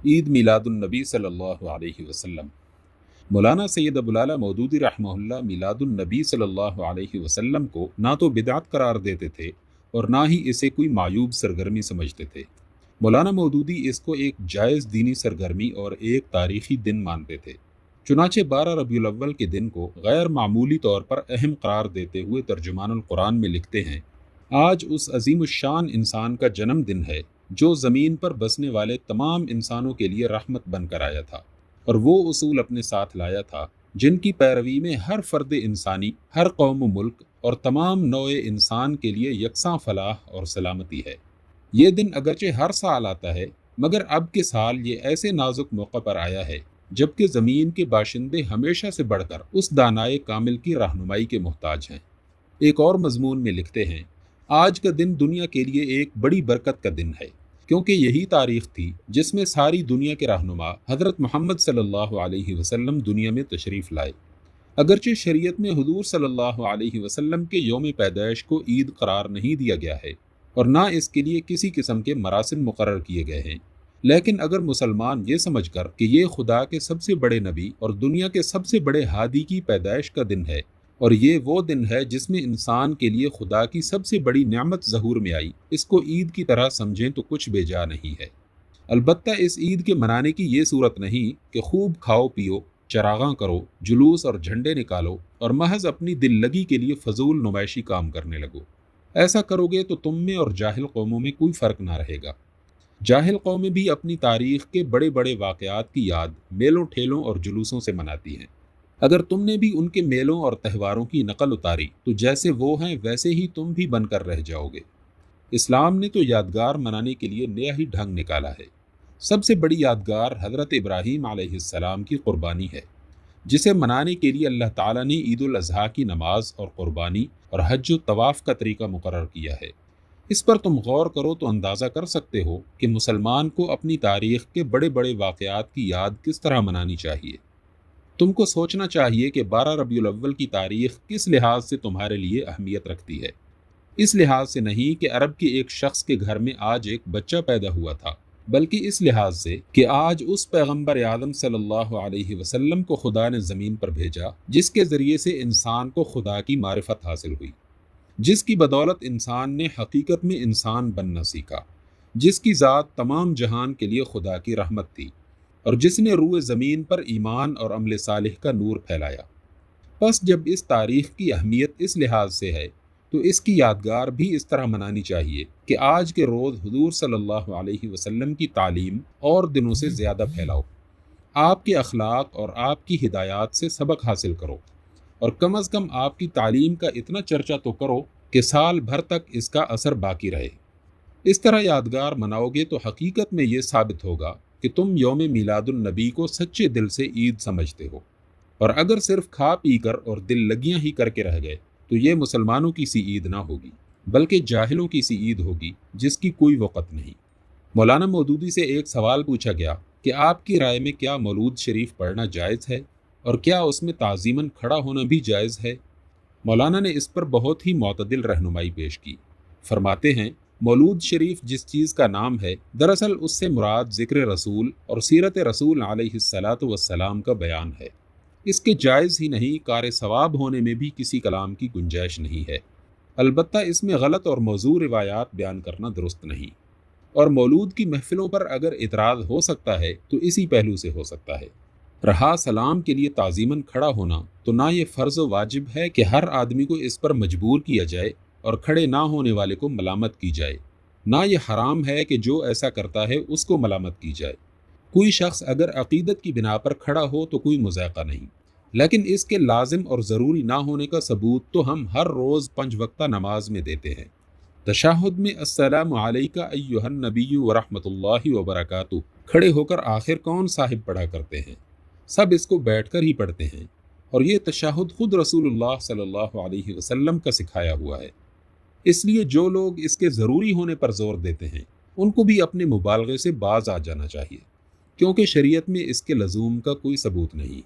عید میلاد النبی صلی اللہ علیہ وسلم۔ مولانا سید ابوالعلا مودودی رحمہ اللہ میلاد النبی صلی اللہ علیہ وسلم کو نہ تو بدعت قرار دیتے تھے اور نہ ہی اسے کوئی معیوب سرگرمی سمجھتے تھے۔ مولانا مودودی اس کو ایک جائز دینی سرگرمی اور ایک تاریخی دن مانتے تھے۔ چنانچہ 12 ربیع الاول کے دن کو غیر معمولی طور پر اہم قرار دیتے ہوئے ترجمان القرآن میں لکھتے ہیں، آج اس عظیم الشان انسان کا جنم دن ہے جو زمین پر بسنے والے تمام انسانوں کے لیے رحمت بن کر آیا تھا، اور وہ اصول اپنے ساتھ لایا تھا جن کی پیروی میں ہر فرد انسانی، ہر قوم و ملک اور تمام نوع انسان کے لیے یکساں فلاح اور سلامتی ہے۔ یہ دن اگرچہ ہر سال آتا ہے، مگر اب کے سال یہ ایسے نازک موقع پر آیا ہے جبکہ زمین کے باشندے ہمیشہ سے بڑھ کر اس دانائے کامل کی رہنمائی کے محتاج ہیں۔ ایک اور مضمون میں لکھتے ہیں، آج کا دن دنیا کے لیے ایک بڑی برکت کا دن ہے، کیونکہ یہی تاریخ تھی جس میں ساری دنیا کے رہنما حضرت محمد صلی اللہ علیہ وسلم دنیا میں تشریف لائے۔ اگرچہ شریعت میں حضور صلی اللہ علیہ وسلم کے یوم پیدائش کو عید قرار نہیں دیا گیا ہے اور نہ اس کے لیے کسی قسم کے مراسم مقرر کیے گئے ہیں، لیکن اگر مسلمان یہ سمجھ کر کہ یہ خدا کے سب سے بڑے نبی اور دنیا کے سب سے بڑے ہادی کی پیدائش کا دن ہے اور یہ وہ دن ہے جس میں انسان کے لیے خدا کی سب سے بڑی نعمت ظہور میں آئی، اس کو عید کی طرح سمجھیں تو کچھ بے جا نہیں ہے۔ البتہ اس عید کے منانے کی یہ صورت نہیں کہ خوب کھاؤ پیو، چراغاں کرو، جلوس اور جھنڈے نکالو اور محض اپنی دل لگی کے لیے فضول نمائشی کام کرنے لگو۔ ایسا کرو گے تو تم میں اور جاہل قوموں میں کوئی فرق نہ رہے گا۔ جاہل قومیں بھی اپنی تاریخ کے بڑے بڑے واقعات کی یاد میلوں ٹھیلوں اور جلوسوں سے مناتی ہیں۔ اگر تم نے بھی ان کے میلوں اور تہواروں کی نقل اتاری تو جیسے وہ ہیں ویسے ہی تم بھی بن کر رہ جاؤ گے۔ اسلام نے تو یادگار منانے کے لیے نیا ہی ڈھنگ نکالا ہے۔ سب سے بڑی یادگار حضرت ابراہیم علیہ السلام کی قربانی ہے، جسے منانے کے لیے اللہ تعالیٰ نے عید الاضحیٰ کی نماز اور قربانی اور حج و طواف کا طریقہ مقرر کیا ہے۔ اس پر تم غور کرو تو اندازہ کر سکتے ہو کہ مسلمان کو اپنی تاریخ کے بڑے بڑے واقعات کی یاد کس طرح منانی چاہیے۔ تم کو سوچنا چاہیے کہ 12 ربیع الاول کی تاریخ کس لحاظ سے تمہارے لیے اہمیت رکھتی ہے۔ اس لحاظ سے نہیں کہ عرب کے ایک شخص کے گھر میں آج ایک بچہ پیدا ہوا تھا، بلکہ اس لحاظ سے کہ آج اس پیغمبر اعظم صلی اللہ علیہ وسلم کو خدا نے زمین پر بھیجا، جس کے ذریعے سے انسان کو خدا کی معرفت حاصل ہوئی، جس کی بدولت انسان نے حقیقت میں انسان بننا سیکھا، جس کی ذات تمام جہان کے لیے خدا کی رحمت تھی اور جس نے روئے زمین پر ایمان اور عمل صالح کا نور پھیلایا۔ پس جب اس تاریخ کی اہمیت اس لحاظ سے ہے تو اس کی یادگار بھی اس طرح منانی چاہیے کہ آج کے روز حضور صلی اللہ علیہ وسلم کی تعلیم اور دنوں سے زیادہ پھیلاؤ، آپ کے اخلاق اور آپ کی ہدایات سے سبق حاصل کرو، اور کم از کم آپ کی تعلیم کا اتنا چرچا تو کرو کہ سال بھر تک اس کا اثر باقی رہے۔ اس طرح یادگار مناؤ گے تو حقیقت میں یہ ثابت ہوگا کہ تم یوم میلاد النبی کو سچے دل سے عید سمجھتے ہو، اور اگر صرف کھا پی کر اور دل لگیاں ہی کر کے رہ گئے تو یہ مسلمانوں کی سی عید نہ ہوگی، بلکہ جاہلوں کی سی عید ہوگی جس کی کوئی وقت نہیں۔ مولانا مودودی سے ایک سوال پوچھا گیا کہ آپ کی رائے میں کیا مولود شریف پڑھنا جائز ہے اور کیا اس میں تعظیماً کھڑا ہونا بھی جائز ہے؟ مولانا نے اس پر بہت ہی معتدل رہنمائی پیش کی۔ فرماتے ہیں، مولود شریف جس چیز کا نام ہے، دراصل اس سے مراد ذکر رسول اور سیرت رسول علیہ الصلاۃ والسلام کا بیان ہے۔ اس کے جائز ہی نہیں، کار ثواب ہونے میں بھی کسی کلام کی گنجائش نہیں ہے۔ البتہ اس میں غلط اور موضوع روایات بیان کرنا درست نہیں، اور مولود کی محفلوں پر اگر اعتراض ہو سکتا ہے تو اسی پہلو سے ہو سکتا ہے۔ رہا سلام کے لیے تعظیماً کھڑا ہونا، تو نہ یہ فرض و واجب ہے کہ ہر آدمی کو اس پر مجبور کیا جائے اور کھڑے نہ ہونے والے کو ملامت کی جائے، نہ یہ حرام ہے کہ جو ایسا کرتا ہے اس کو ملامت کی جائے۔ کوئی شخص اگر عقیدت کی بنا پر کھڑا ہو تو کوئی مضائقہ نہیں، لیکن اس کے لازم اور ضروری نہ ہونے کا ثبوت تو ہم ہر روز 5 وقتہ نماز میں دیتے ہیں۔ تشہد میں السلام علیکہ ایہا النبی ورحمۃ اللہ وبرکاتہ کھڑے ہو کر آخر کون صاحب پڑھا کرتے ہیں؟ سب اس کو بیٹھ کر ہی پڑھتے ہیں، اور یہ تشہد خود رسول اللہ صلی اللہ علیہ وسلم کا سکھایا ہوا ہے۔ اس لیے جو لوگ اس کے ضروری ہونے پر زور دیتے ہیں ان کو بھی اپنے مبالغے سے باز آ جانا چاہیے، کیونکہ شریعت میں اس کے لزوم کا کوئی ثبوت نہیں۔